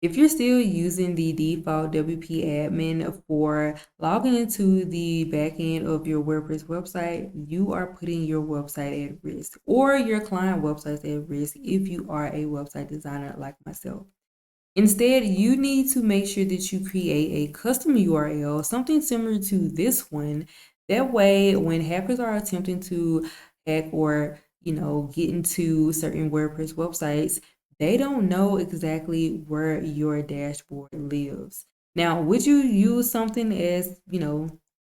If you're still using the default WP admin for logging into the backend of your WordPress website, you are putting your website at risk, or your client websites at risk if you are a website designer like myself. Instead, you need to make sure that you create a custom URL, something similar to this one. That way, when hackers are attempting to hack or get into certain WordPress websites, they don't know exactly where your dashboard lives. Now, would you use something as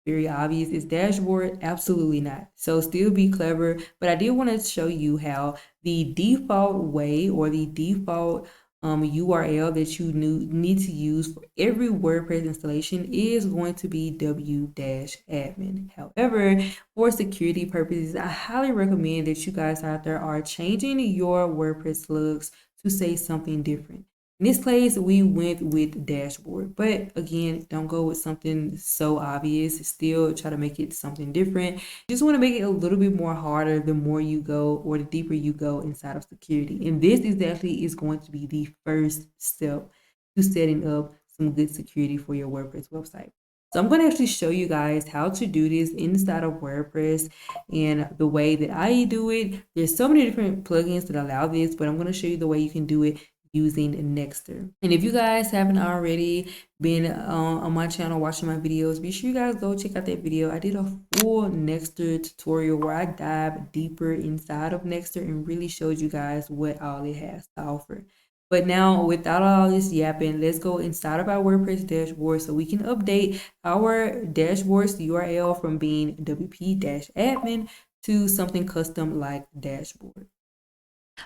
very obvious as dashboard? Absolutely not. So still be clever, but I did want to show you how the default way, or the default URL that you need to use for every WordPress installation is going to be w-admin. However, for security purposes, I highly recommend that you guys out there are changing your WordPress slugs to say something different. In this case, we went with dashboard, but again, don't go with something so obvious. Still try to make it something different. Just want to make it a little bit more harder the more you go, or the deeper you go inside of security. And this exactly is going to be the first step to setting up some good security for your WordPress website. So I'm going to actually show you guys how to do this inside of WordPress and the way that I do it. There's so many different plugins that allow this, but I'm going to show you the way you can do it using Nexter. And if you guys haven't already been on my channel watching my videos, be sure you guys go check out that video. I did a full Nexter tutorial where I dive deeper inside of Nexter and really showed you guys what all it has to offer. But now, without all this yapping, let's go inside of our WordPress dashboard so we can update our dashboard's URL from being WP-admin to something custom like dashboard.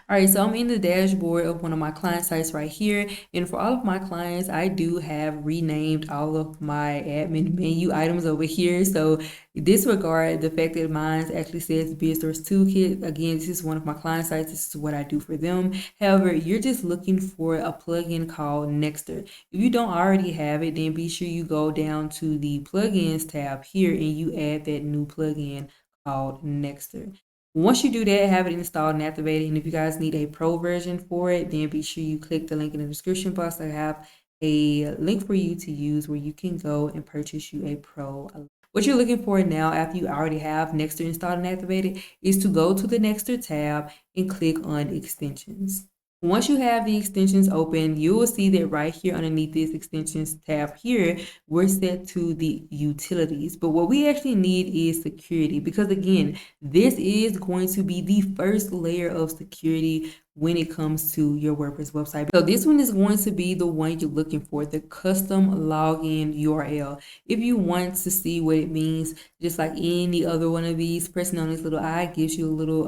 All right, so I'm in the dashboard of one of my client sites right here. And for all of my clients, I do have renamed all of my admin menu items over here. So disregard the fact that mine actually says BizSource Toolkit. Again, this is one of my client sites. This is what I do for them. However, you're just looking for a plugin called Nexter. If you don't already have it, then be sure you go down to the plugins tab here and you add that new plugin called Nexter. Once you do that, have it installed and activated. And if you guys need a pro version for it, then be sure you click the link in the description box. I have a link for you to use where you can go and purchase you a pro. What you're looking for now, after you already have Nexter installed and activated, is to go to the Nexter tab and click on extensions. Once you have the extensions open, you will see that right here underneath this extensions tab here, we're set to the utilities. But what we actually need is security, because again, this is going to be the first layer of security when it comes to your WordPress website. So this one is going to be the one you're looking for, the custom login URL. If you want to see what it means, just like any other one of these, pressing on this little eye gives you a little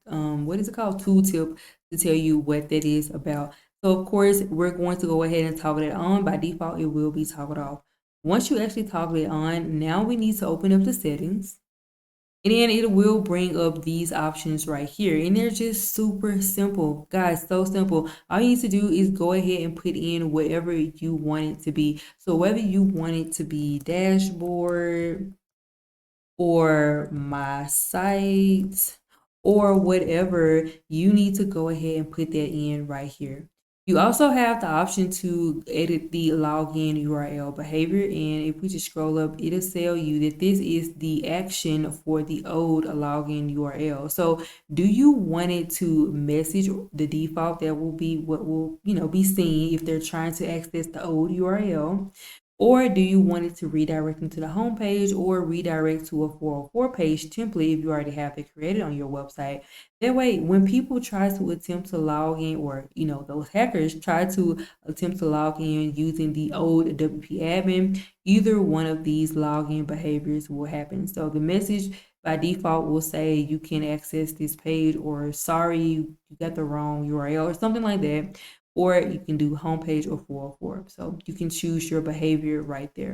what is it called, tooltip to tell you what that is about. So of course, we're going to go ahead and toggle it on. By default, it will be toggled off. Once you actually toggle it on, now we need to open up the settings. And then it will bring up these options right here. And they're just super simple. Guys, so simple. All you need to do is go ahead and put in whatever you want it to be. So whether you want it to be dashboard, or my site, or whatever, you need to go ahead and put that in right here. You also have the option to edit the login URL behavior, and if we just scroll up, it'll tell you that this is the action for the old login URL. So do you want it to message the default? That will be what will be seen if they're trying to access the old URL. Or do you want it to redirect them to the home page, or redirect to a 404 page template if you already have it created on your website? That way, when people try to attempt to log in, or those hackers try to attempt to log in using the old WP admin, either one of these login behaviors will happen. So the message by default will say you can access this page, or sorry, you got the wrong URL, or something like that. Or you can do homepage or 404. So you can choose your behavior right there.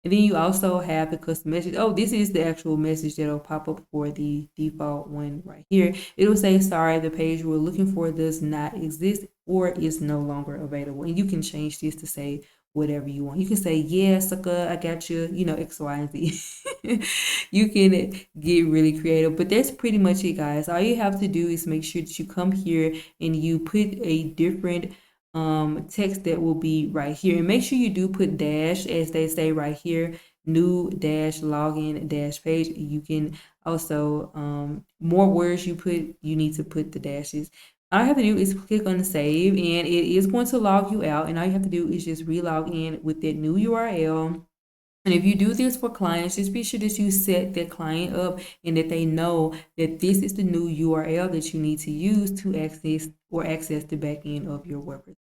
And then you also have the custom message. Oh, this is the actual message that'll pop up for the default one right here. It'll say, sorry, the page we're looking for does not exist or is no longer available. And you can change this to say whatever you want. You can say, yeah, sucker, I got you, X, Y, and Z. You can get really creative, but that's pretty much it, guys. All you have to do is make sure that you come here and you put a different text that will be right here. And make sure you do put dash, as they say right here, new dash login dash page. You can also, more words you put, you need to put the dashes. All you have to do is click on save, and it is going to log you out. And all you have to do is just re-log in with that new URL. And if you do this for clients, just be sure that you set that client up and that they know that this is the new URL that you need to use to access the back end of your WordPress.